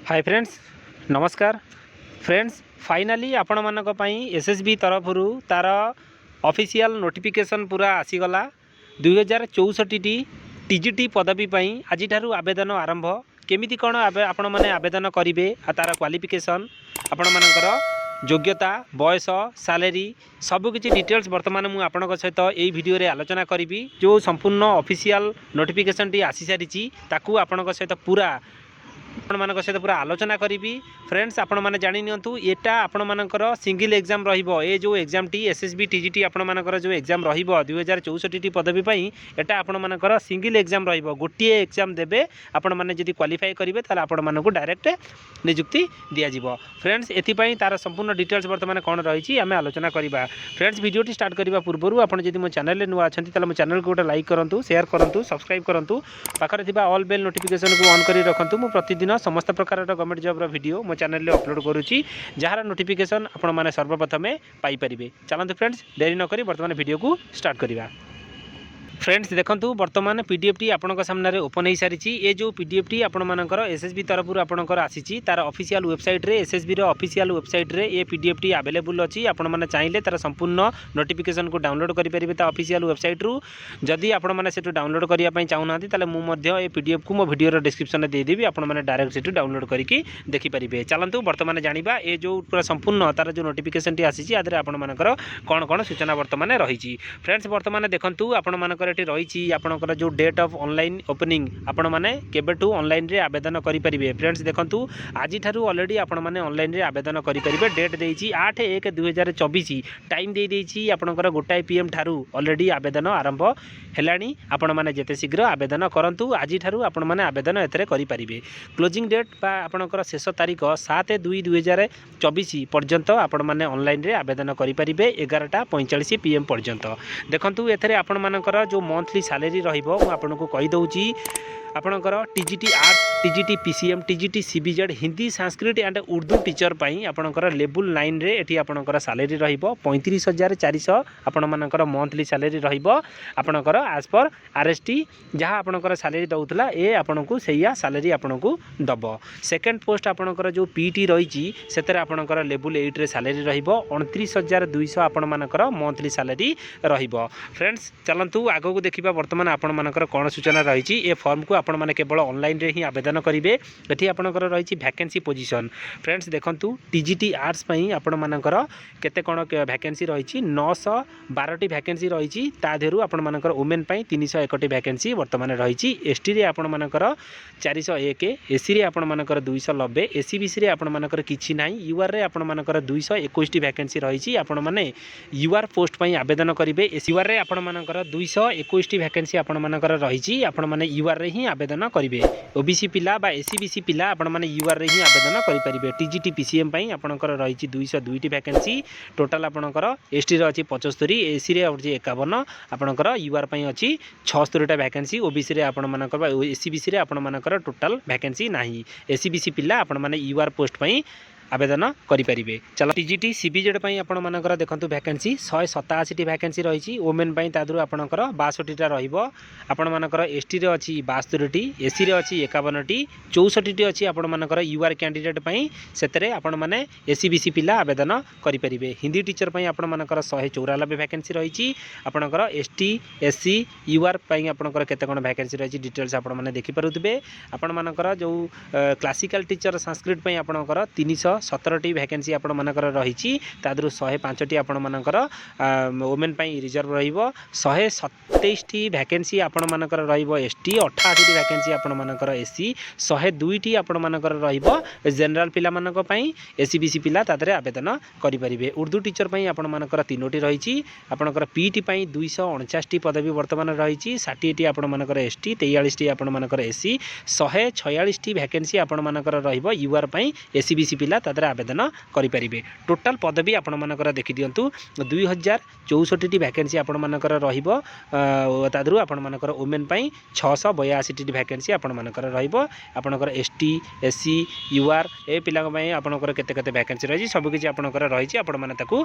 Hi friends नमस्कार friends finally आपण मानक पई एसएसबी तरफ तार ऑफिशियल नोटिफिकेशन पूरा आसीगला 2064 टी टीजीटी पदवी पई आज आवेदन आरंभ केमिति कौन आपण माने आवेदन करेंगे तार क्वालिफिकेशन आपण मानकर योग्यता बयस सैलरी सबकि डिटेल्स बर्तमान मुझे आपण सहित यही वीडियो रे आलोचना करी जो संपूर्ण ऑफिशियल नोटिफिकेशन टी आसी सारी ताकू आपण सहित पूरा आपण मान सहित पूरा आलोचना करी फ्रेंड्स आपण मैंने जानी नियंतु एटा आपण मानकर सिंगल एग्जाम रहिबो ए जो एग्जाम टी एसएसबी टीजीटी आपण मानकर जो एग्जाम रहिबो 2064 टी पदवी पई एटा आपण मानकर सिंगल एग्जाम रहिबो गोटे एग्जाम देबे आपण माने जदी क्वालिफाई करिवे ताले आपण मानकु डायरेक्ट नियुक्ति दिया जिवो फ्रेंड्स एथि पई तार संपूर्ण डिटेल्स वर्तमान कोन रहिछि आमे आलोचना करिबा फ्रेंड्स वीडियो टी स्टार्ट करिबा पूर्वरु आपण जदी मो चैनल रे नुवा अछंती ताले मो चैनल को गोटे लाइक करंतु शेयर करंतु सब्सक्राइब करंतु पाखरे थिबा ऑल बेल नोटिफिकेशन को ऑन करी रखंतु मो प्रतिदिन समस्त प्रकार गवर्नमेंट जॉब वीडियो मो चैनल रे अपलोड करुच्ची जार नोटिफिकेशन आपण माने सर्वप्रथम पाई परिबे। चलते फ्रेंड्स देरी न करी वर्तमान वीडियो को स्टार्ट करिबा। फ्रेंड्स देखंतु वर्तमान पीडीएफ टी आपनक सामने ओपन हो सारी ये जो पीडीएफ टी आपण मानकर एसएसबी तरफ आपनकर आसी तार ऑफिशियल वेबसाइट रे एसएसबी रो ऑफिशियल वेबसाइट रे ये पीडीएफ टी अवेलेबल अछि आपण माने चाहिले तार संपूर्ण नोटिफिकेशन को डाउनलोड करि परिबे ता ऑफिशियल वेबसाइट रु जदि आपण माने सेटु डाउनलोड करिया पई चाहुनांती ताले मु मध्य ए पीडीएफ को मो वीडियो रो डिस्क्रिप्शन रे दे देबी आपण माने डायरेक्ट सेटु डाउनलोड करिकि देखि परिबे। चलंतु वर्तमान जानिबा ए जो पूरा संपूर्ण तार जो नोटिफिकेशन टी आसी आदरे आपण मानकर कोन कोन सूचना वर्तमान रहिछि। फ्रेंड्स वर्तमान देखंतु आपण मानकर एटी रहिछि आपनकर जो डेट ऑफ ऑनलाइन ओपनिंग आपण माने केबेटू ऑनलाइन रे आवेदन करि परिबे। फ्रेंड्स देखंतु आज ठारू ऑलरेडी आपण माने ऑनलाइन रे आवेदन करि परिबे। डेट देइछि 8/1/2024 टाइम दे देइछि आपनकर गोटाए पीएम ठारू ऑलरेडी आवेदन आरंभ हेलानी आपण माने जेते शीघ्र आवेदन करंतु आज ठारू आपण माने आवेदन एतरे करि परिबे। क्लोजिंग डेट बा आपनकर शेष तारीख 7/2/2024 पर्यंत आपण माने ऑनलाइन रे आवेदन करि परिबे 11:45 PM पर्यंत। देखंतु एथरे आपण मानकर जो मंथली सैलरी रहिबो मु आपनको कहि दउची आपणकर TGT arts TGT PCM TGT CBZ Hindi Sanskrit and Urdu teacher पाई आपणकर लेवल 9 रे एठी आपणकर सैलरी रहिबो 35,400 आपण मानकर मंथली सैलरी रहिबो आपणकर एज पर आरएसटी जहाँ आपणकर सैलरी दउतला ए आपनको सेया सैलरी आपनको दबो। सेकंड पोस्ट आपणकर जो पीटी रहिची सेतरे आपणकर लेवल 8 रे सैलरी रहिबो 29,200 आपण मानकर मंथली सैलरी रहिबो। फ्रेंड्स चलंतु आगो को देखिबा वर्तमान आपण मानकर कोन सूचना रहिची ए फॉर्म को आपण माने केवल ऑनलाइन रे ही आवेदन करेंगे। एठी आपणकर रही वैकेंसी पोजीशन फ्रेंड्स देखंतु टीजीटी आर्ट्स पई आपण मानकर केते कोन वैकेंसी रही 912 टी वैकेंसी रही ताधेरु आपण मानकर वुमेन पई 301 टी वैकेंसी वर्तमान रही। एसटी रे आपण मानकर 401 एसी रे आपण मानकर 290 एसीबीसी रे आपण मानकर किछि नाही यूआर रे आपण मानकर 221 टी वैकेंसी रही आपण माने यूआर पोस्ट पई आवेदन करेंगे। यूआर रे आपण मानकर 221 टी वैकेंसी आपण मानकर रही आपण माने यूआर रे ही आवेदन करेंगे। ओबीसी पिला बा एसीबीसी पिला आपण माने यूआर रे ही आवेदन करि परिबे। टीजीटी पीसीएम पई आपणकर रही 202 टी वैकेंसी टोटल आपणकर एसटी रे अछि 75 एसी रे अछि 51 आपणकर यूआर पई अछि 76 टा वैकेंसी ओबीसी रे आपण मानकर एसीबीसी रे आपण मानकर टोटल वैकेंसी नाही। एसीबीसी पिला आपण माने यूआर पोस्ट पई आवेदन करेंगे। चलो टीजीटी सीबीजेड पई आपण मानकर देखंतु वैकेंसी 187 टी वैकेंसी रही वुमेन पई तादरु आपणकर 62 टा रहिबो आपण मानकर एसटी रे अछि 72 टी एसी रे अछि 51 टी 64 टी अछि आपण मानकर यूआर कैंडिडेट पई सेतरे आपण माने एसीबीसी पिला आवेदन करि परिबे। हिंदी टीचर पई आपण मानकर 194 वैकेंसी रही आपणकर एसटी एससी यूआर पई आपणकर केते कोन वैकेंसी रही डिटेल्स आपण माने देखि पारुतबे। आपण मानकर जो क्लासिकल टीचर संस्कृत पई आपणकर 317 टी वैकेंसी आपण मानकर रही तादरु 105 टी आपण मानकर वुमेन पई रिजर्व रहिबो 127 टी वैकेंसी आपण मानकर रहिबो एसटी 88 टी वैकेंसी आपण मानकर एससी 102 टी आपण मानकर रहिबो जनरल पिला मानक पई एसीबीसी पिला तादरे आवेदन करि परिबे। उर्दू टीचर पई आपण मानकर 3 टी रही आपणकर पीटी पई 249 टी पदवी वर्तमान रही 60 टी आपण मानकर एसटी 43 टी आपण मानकर एससी 146 टी वैकेंसी आपण मानकर रहिबो यूआर पई एसीबीसी पिला तादर आवेदन करें। टोटाल पदवी आपर देखी दिंतु 2064 वैकेंसी आपर रु आपर वुमेन 682 वैकेंसी आपर रपर एसटी एससी यूआर ए पिलांई आपंकर केते वैकेंसी रही सबकि आपंकर रही आपको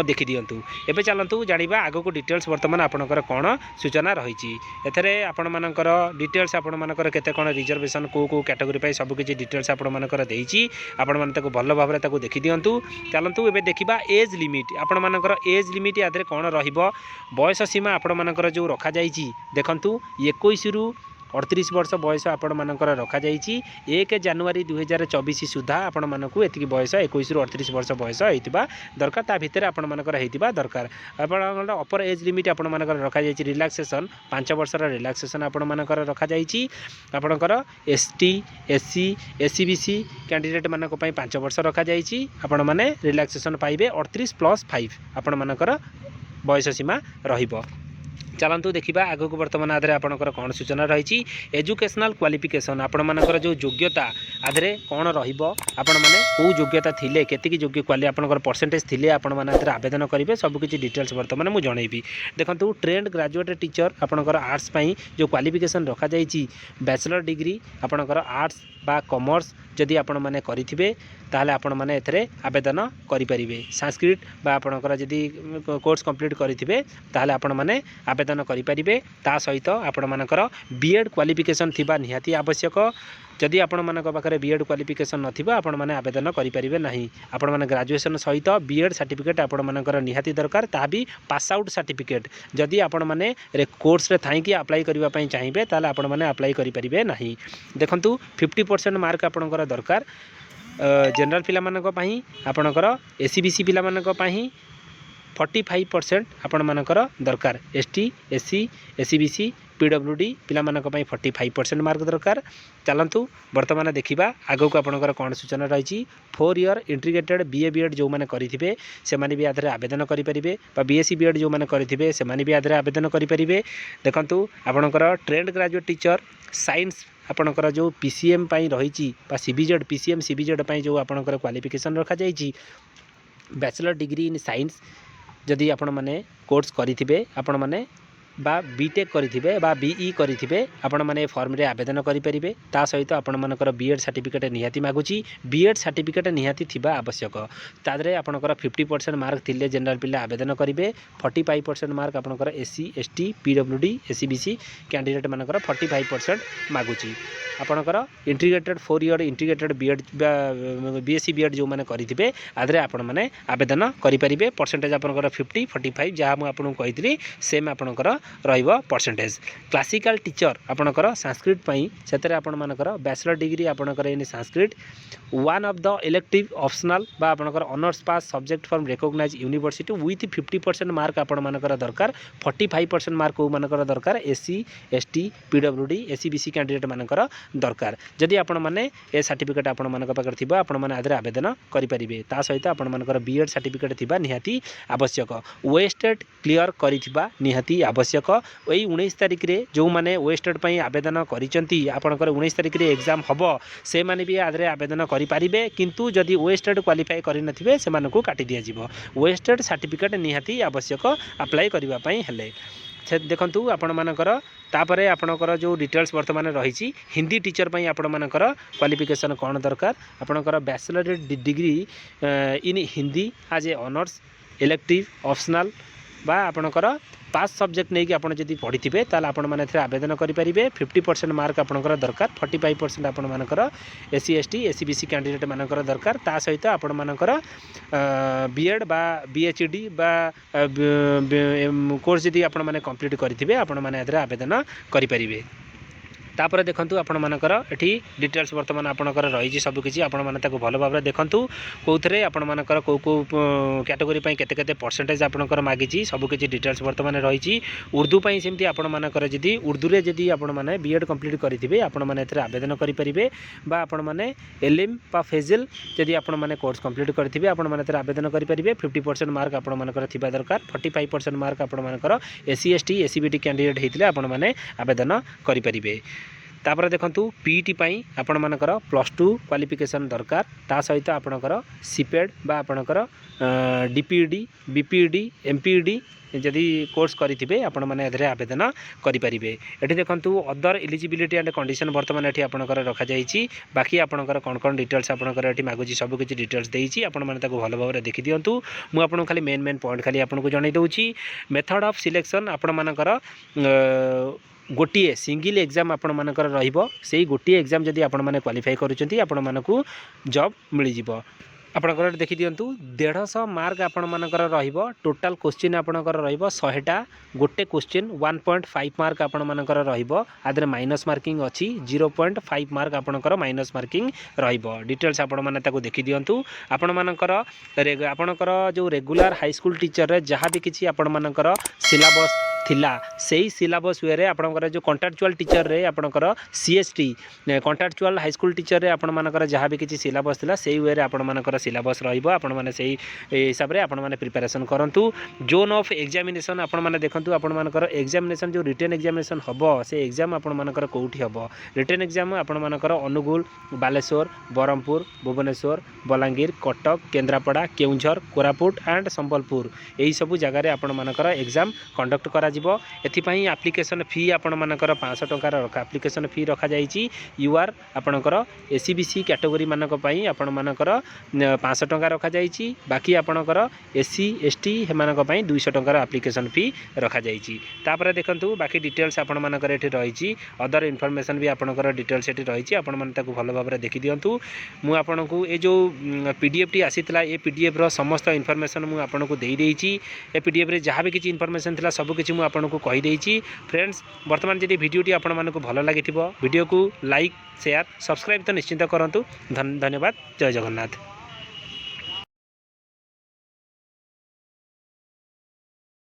देखी दिंतु। एवं चलतु जाना आग को डिटेल्स बर्तमान आपंकर कौन सूचना रही आपंकर डिटेल्स आपर केते कौन रिजर्वेशन को कैटेगोरी सबकि डिटेल्स आपर देती आपण भल भाव में देखी दिंतु। चलतु एवं देखा एज लिमिट आपर एज लिमिट या कौन रयस सीमा आपर जो रखा देखु 21 रु 38 वर्ष बयस आपण मानकर रखा जाइए 1 जनवरी 2024 सुधा आपण मानकु एतिक बयस 21 रु 38 वर्ष बयस होइतिबा दरकार ता भितर आपण मानकर हेतिबा दरकार आपण अपर एज लिमिट आपण मानकर रखा जाइए रिलैक्सेशन 5 वर्षर रिलैक्सेशन आपण मानकर रखा जाइए आपणकर एसटी एससी एससीबीसी कैंडिडेट मानक पई 5 वर्ष रखा जाइए आपण माने रिलैक्सेशन पाइबे 38+5 आपण मानकर बयस सीमा रहिबो। चलतु देखा आग को बर्तमान आधे आपंकर कौन सूचना रही एजुकेशनल क्वालिफिकेशन आपर जो योग्यता आधे कौन आपण मैंने कौ योग्यता थिले केतिकी योग्य क्वाली आपंकर परसेंटेज थिले आपण मैंने आवेदन करेंगे सबकि डिटेल्स बर्तमान मुझे जनइबी। देखो ट्रेंड ग्रेजुएट टीचर आपंकर आर्ट्स पई जो क्वालिफिकेशन रखा जाइए बैचलर डिग्री आपंकर आर्ट्स बा कॉमर्स जदि आपण मैंने करेंगे ताहले आपण मैंने एथरे आवेदन करेंगे। संस्कृत बा आपणकर जदि कोर्स कंप्लीट करेंगे ताहले आपण मैंने आवेदन करेंगे। ता सहित आपण मानकर बीएड क्वालिफिकेशन थिबा निहाती आवश्यक जदि आपण मानक पाखरे बीएड क्वालिफिकेशन नथिबा आपण माने आवेदन करेंगे नहीं। आपण माने ग्रेजुएशन सहित बीएड सर्टिफिकेट आपण मानकर निहाती दरकार ता भी पास आउट सर्टिफिकेट जदि आपण माने कोर्स रे थाई अप्लाई करबा पई चाहिबे ताले आपण माने अप्लाई करेंगे नहीं। देखंतु 50% मार्क आपणकर दरकार जनरल पिला मानक पई आपणकर एससीबीसी पिला मानक पई 45% आपण मानकर दरकार एसटी एससी एससीबीसी पीडब्ल्यूडी पिला मानक पई 45% मार्क दरकार। चलतु वर्तमान देखा आग को आपणकर कौन सूचना रही 4 ईयर इंटीग्रेटेड बीए बीएड जो मैंने करेंगे से भी आधे आवेदन करेंगे बीएससी बीएड जो मैंने करेंगे से भी आधे आवेदन करेंगे। देखु आपणकर ट्रेंड ग्रेजुएट टीचर साइंस आपणकर जो पीसीएम रही सीबीजेड पीसीएम सीबीजेड जो आपणकर क्वालिफिकेशन रखा जाइए बैचलर डिग्री इन साइंस जदि आपण मैंने कोर्स करेंगे आपण मैंने बा बीटेक करेंगे बा बीई करेंगे आपण मैंने फॉर्म रे आवेदन करेंगे। ता सहित आपण मानकर बीएड सर्टिफिकेट निहाती मागुची बीएड सर्टिफिकेट निहाती थिबा आवश्यक तादरे आपणकर 50% मार्क थिले जनरल पिला आवेदन करेंगे 45% मार्क आपणकर SC ST PWD SCBC candidate मानकर 45% मागुची आपणकर integrated 4 year integrated BEd BSc BEd जो मैंने करेंगे आधे आपण मैंने आवेदन करेंगे। परसेंटेज आपणकर 50 45 जहाँ मुझे आपको कही सेम आपणकर रहिबो परसेंटेज। क्लासिकल टीचर आपणकर संस्कृत पई सेतरे आपण मानकर बैचलर डिग्री आपणकर in Sanskrit one of the elective optional बा आपणकर honours pass subject from recognise university with 50% mark आपण मानकर दरकार 45% मार्क को मानकर दरकार SC ST PWD SCBC candidate मानकर दरकार। जदि आपण माने ए सर्टिफिकेट आपण मानक पाकर थिबा आपण माने आदरे आवेदन करि परिबे। ता सहित आपण मानकर बीएड सर्टिफिकेट थिबा निहाती आवश्यक वेस्टेड क्लियर करिथिबा निहाती आवश्यक। वही 19 तारिख रे जो माने वेस्टेड पई आवेदन करिसंती आपणकर 19 तारिख रे एग्जाम हबो से माने भी आदरे आवेदन करि परिबे किंतु जदि वेस्टेड क्वालिफाई करि नथिबे से मानकु काटि दिया जिवो। वेस्टेड सर्टिफिकेट निहाती आवश्यक अप्लाई करिबा पई हेले देखु आपण मानकर तापरे आपणकर जो डिटेल्स वर्तमान रही हिंदी टीचर पई आपण मानकर क्वालिफिकेशन कौन दरकार आपणकर बैचलर डिग्री इन हिंदी आज ए ऑनर्स इलेक्टिव ऑप्शनल बा आपणकर पास सब्जेक्ट नहीं कि आप जब पढ़ी थे ताल आपण मैंने आवेदन करेंगे 50% मार्क आपणकर दरकार 45% आपण मानकर एससी एसटी एससीबीसी कैंडिडेट मानकर दरकार। ता सहित आपण मानकर बीएड बा बीएचडी बा कोर्स जदि आपण मैंने कंप्लीट करेंगे आपण मैंने आवेदन करेंगे। तापर देखंतु आपण मानकर एठी डिटेल्स वर्तमान आपणकर रही सबकि आपण माने ताको भल भाव देखंतु कोथरे आपण मानकर को कैटेगरी पई केते केते परसेंटेज आपणकर मागिची सबकि डिटेल्स वर्तमान रही। उर्दू पई सेमती आपण मानकर जदि उर्दू रे जदि आपण माने बीएड कंप्लीट करिथिबे आपण माने एथरे आवेदन करि परिबे बा आपण माने एलएम बा फेजल जदि आपण माने कोर्स कंप्लीट करिथिबे आपण माने एथरे आवेदन करि परिबे। 50% मार्क आपण मानकर थिबा दरकार 45% मार्क आपण मानकर एससी एसटी एससीबीटी कैंडिडेट हेतिले आपण माने आवेदन करि परिबे। तापर देखंतु पीईटी पई आपण मानकर +2 क्वालिफिकेशन दरकार ता सहित आपणकर सीपेड बा आपणकर डीपीईडी बीपीईडी एमपीईडी जदि कोर्स करेंगे आपण मैंने आवेदन करेंगे। ये देखो अदर एलिजिबिलिटी एंड कंडीशन बर्तमान ये आपंकर रखा जाइए बाकी आपंकर कौन कौन डिटेल्स आपंकर ये मागुची सब किसी डिटेल्स देती आपण मैंने भल भाव में देखी दिंतु मुझे खाली मेन मेन पॉइंट खाली आपको जन दूसरी मेथड ऑफ सिलेक्शन आपण मानकर गोटे सिंगल एग्जाम आपण मानकर रहिबो सेही गोटे एग्जाम जदि आपण माने क्वालिफाई करूछंती आपण मानकू जॉब मिल जिवो। आपणकर देखी दिंतु 150 मार्क आपण मानकर रहिबो टोटाल क्वेश्चन आपणकर रहिबो 100टा गोटे क्वेश्चन 1.5 मार्क आपण मानकर रहिबो आदरे माइनस मार्किंग अछि 0.5 मार्क आपणकर माइनस मार्किंग रहिबो। डिटेल्स आपण माने ताको देखी दिंतु आपण मानकर आपणकर जो रेगुलर हाई स्कूल टीचर रे जहाँ भी किछि आपण मानकर सिलेबस थिला सेही सिलेबस वे आपणकर जो कॉन्ट्रैक्चुअल टीचर रे आपणकर CST contractual high school teacher रे आपण मानकर जहाँ भी किछि सिलेबस थिला सेही वे आपण मानकर सिलेबस रहिबो आपण माने सेही हिसाब रे आपण माने प्रिपरेशन करंतु। जोन ऑफ एग्जामिनेशन आपण माने देखंतु आपण मानकर एग्जामिनेशन जो रिटन एग्जामिनेशन हबो से एग्जाम आपण मानकर कोउठी हबो रिटन एग्जाम आपण मानकर अनुगुल बालेश्वर बरहमपुर भुवनेश्वर बलांगीर कटक केन्द्रापड़ा केउंझर कोरापुट एंड संबलपुर यही सब जगह रे आपण मानकर एग्जाम कंडक्ट करा जिवो। एथिपई एप्लिकेशन फी आपण मानकर 500 टंका एप्लिकेशन फी रखा जाइछि। यूआर आपणकर एसीबीसी कैटेगरी मानक पई आपण मानकर 500 टंका रखा जाइछि बाकी आपणकर एससी एसटी हेमानक पई 200 टंकार एप्लिकेशन फी रखा जाइछि। तापर देखंतु बाकी डिटेल्स आपण मानकर एठी रहिछि अदर इन्फॉर्मेशन भी आपणकर डिटेल्स एठी रहिछि आपण माने ताको भलो भाबरे देखि दियंतु। मु आपणकू ए जो पीडीएफ टी आसीतला ए पीडीएफ रो समस्त इन्फॉर्मेशन मु आपणकू देई देइछि। ए पीडीएफ रे जहाँ भी किछि इन्फॉर्मेशन थिला सब किछि मु आपणकू कहि देइछि। फ्रेंड्स वर्तमान जदि वीडियो टी आपण मानकू भलो लागिथिबो वीडियो को लाइक शेयर सब्सक्राइब तो निश्चिंत करंतु। धन्यवाद। जय जगन्नाथ।